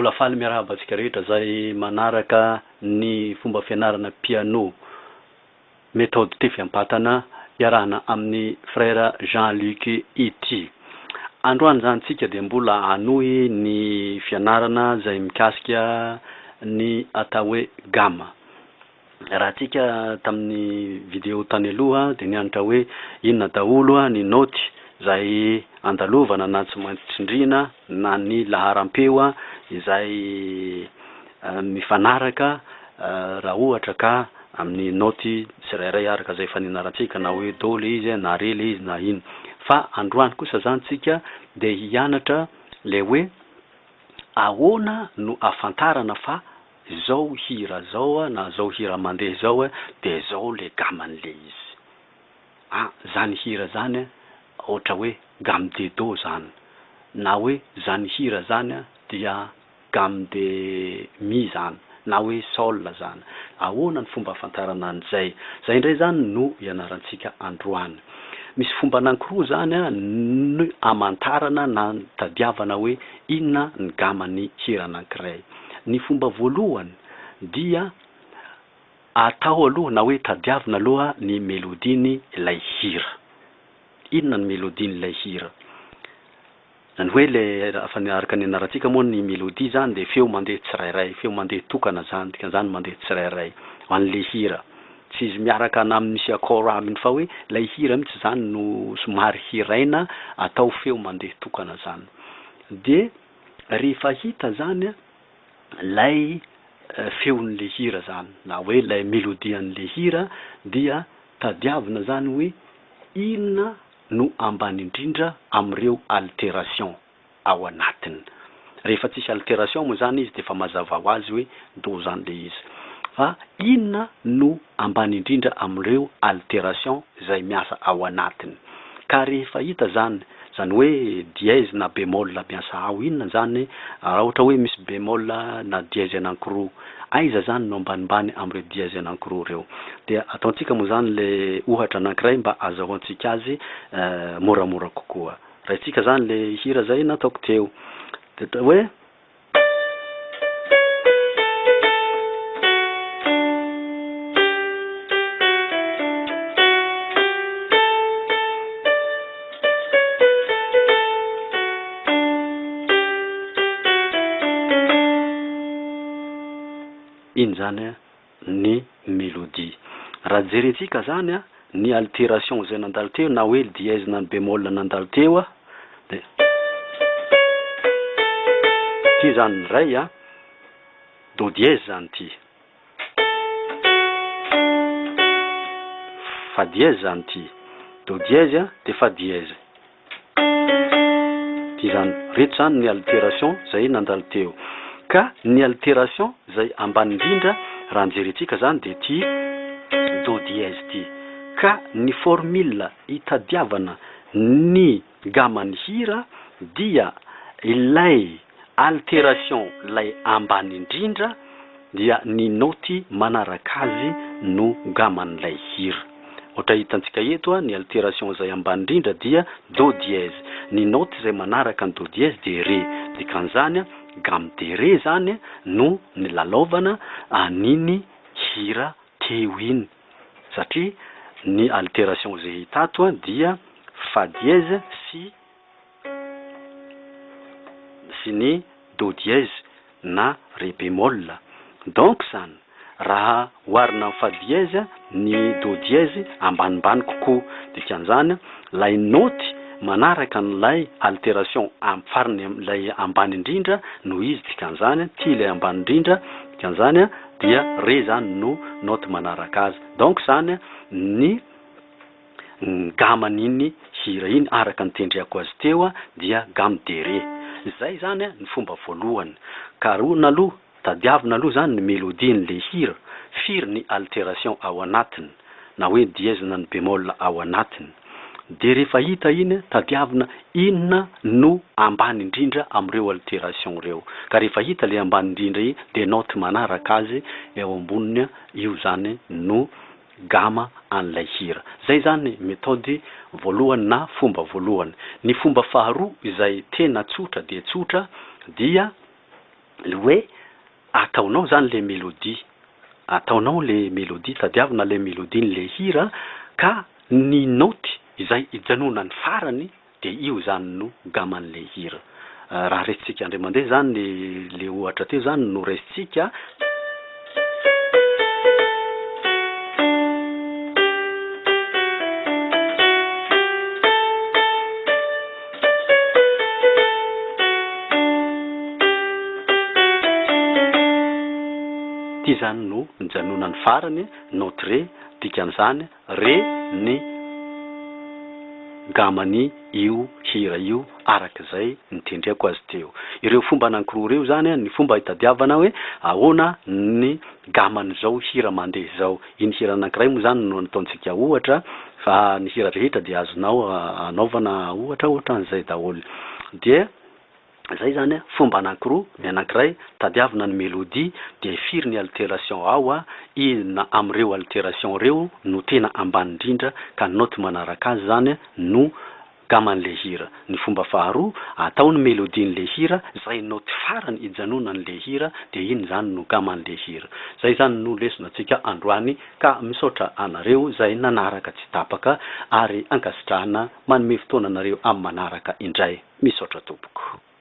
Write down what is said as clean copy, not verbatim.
Mbola faly miarahaba antsika rehetra zay manaraka ny fomba fianarana piano méthode fiampatana iarahana amin'ny frère Jean-Luc Ity. Androany zany tsika de mbola hanohy ny fianarana zay mikasika ny atao hoe gamme. Raha tsika tamin'ny vidéo tany aloha de nianatra hoe inona daholo ny noty zay andalovana na tsy maintsy tsindrina na ny laharam-peo izay mifanaraka raha ohatra ka amin'ny noty tsirairay araka zay faninaratsika na hoe do le izy na ré le izy na ino. Fa androany kosa zany tsika de hianatra le hoe ahoana no afantarana fa zao hira zao na zao hira mandeha zao de zao le gamme-n'le izy. Zany hira zany ohatra hoe gamme de do zany, na hoe zany hira zany dia gamme de mi zany, na hoe sol zany. Ahoana ny fomba afantarana an'izay? Zay indray zany no ianarantsika androany. Misy fomba anankiroa zany ny amantarana na tadiavana hoe inona ny gamme-ny hira anankiray. Ny fomba voalohany dia atao aloha na hoe tadiavina aloha ny melodiny ilay hira. Inona ny melodiny ilay hira? Zany hoe le araka ny anarantsika moa ny melodie zany de feo mandeha tsirairay, feo mandeha tokana zany, dikan'izany mandeha tsirairay ho an'le hira. Tsy izy miaraka amin'ny misy accord aminy fa hoe lay hira mitsy zany no somary hiraina atao feo mandeha tokana zany. De rehefa hita zany lay feon'le hira zany na hoe lay melodie an'le hira dia tadiavina zany hoe inona no ambany indrindra am'ireo altération ao anatiny. Rehefa tsisy altération moa zany izy de fa mazava ho azy hoe do zany le izy. Fa inona no ambany indrindra am'ireo altération zay miasa ao anatiny. Ka rehefa hita zany hoe dièse na bémol miasa ao, inona zany raha ohatra hoe misy bémol na dièse anankiroa, aiza zany no ambanimbany am'ireo dièse anankiroa reo. De ataontsika moa zany le ohatra anankiray mba azahoantsika azy moramora kokoa. Raha itsika zany le hira zay nataoko teo de hoe iny zany ny mélodie. Raha jerentsika zany ny altération zay nandalo teo na hoe dièse na bémol nandalo teo de ty zany ray do dièse zany ty, fa dièse zany ty, do dièse de fa dièse. Ty zany reto zany ny altération zay nandalo teo. Ka ny altération zay ambany indrindra raha jerentsika zany de ty do dièse ty. Ka ny formule itadiavana ny gamme-ny hira dia ilay altération lay ambany indrindra dia ny noty manaraka azy no gamme-n'ilay hira. Ohatra hitantsika eto ny altération zay ambany indrindra dia do dièse. Ny noty zay manaraka ny do dièse de ré. Dikan'izany gamme de ré zany no ny lalaovana an'iny hira teo iny. Satria ny altération zay hitato dia fa dièse sy ny do dièse na ré bémol. Donc zany raha oharina fa dièse ny do dièse ambanimbany kokoa. Dikan'izany lay noty manaraka n'lay altération farany lay ambany indrindra no izy. Dikan'izany ty lay ambany indrindra, dikan'izany dia ré zany no noty manaraka azy. Donc zany ny gamme-n'iny hira iny araka ny tendriako azy teo dia gamme de ré. Zay zany ny fomba voalohany. Ka roana aloha tadiavina aloha zany ny mélodie-n'le hira, firy ny altération ao anatiny na hoe dièse na ny bémol ao anatiny. De rehefa hita iny tadiavina inona no ambany indrindra am'ireo altération reo. Ka rehefa hita le ambany indrindra iny de noty manaraka azy eo amboniny io zany no gamme an'ilay hira. Zay zany méthode voalohany na fomba voalohany. Ny fomba faharoa izay tena tsotra de tsotra dia le hoe ataonao zany le mélodie, ataonao le mélodie, tadiavina le mélodie-le hira ka ny note izay ijanona ny farany de io zany no gaman'le hira. Raha resitsika andre mandeha zany le ohatra teo zany no resitsika ty zany no nijanona ny farany note re, dikan'izany re ny gamany io hira io arak'izay nitendriako azy teo. Ireo fomba anankiroa reo zany ny fomba hitadiavana hoe ahoana ny gaman'ny zao hira mandeha zao. Iny hira anankiray moa zany no nataontsika ohatra, fa ny hira rehetra dia azonao anaovana ohatra an'izay daholo. Dia zay zany fomba anankiroa, ny anankiray tadiavina ny mélodie de firy ny altération ao ina am'ireo altération reo no tena ambany indrindra ka note manaraka azy zany no gaman'le hira. Ny fomba faharoa atao ny mélodie-n'le hira zay note farany ijanonan'le hira de iny zany no gaman'le hira. Zay zany no lesona antsika androany ka misaotra anareo zay nanaraka tsy tapaka ary ankasitrahana manome fotoana anareo amin'ny manaraka indray. Misaotra tompoko.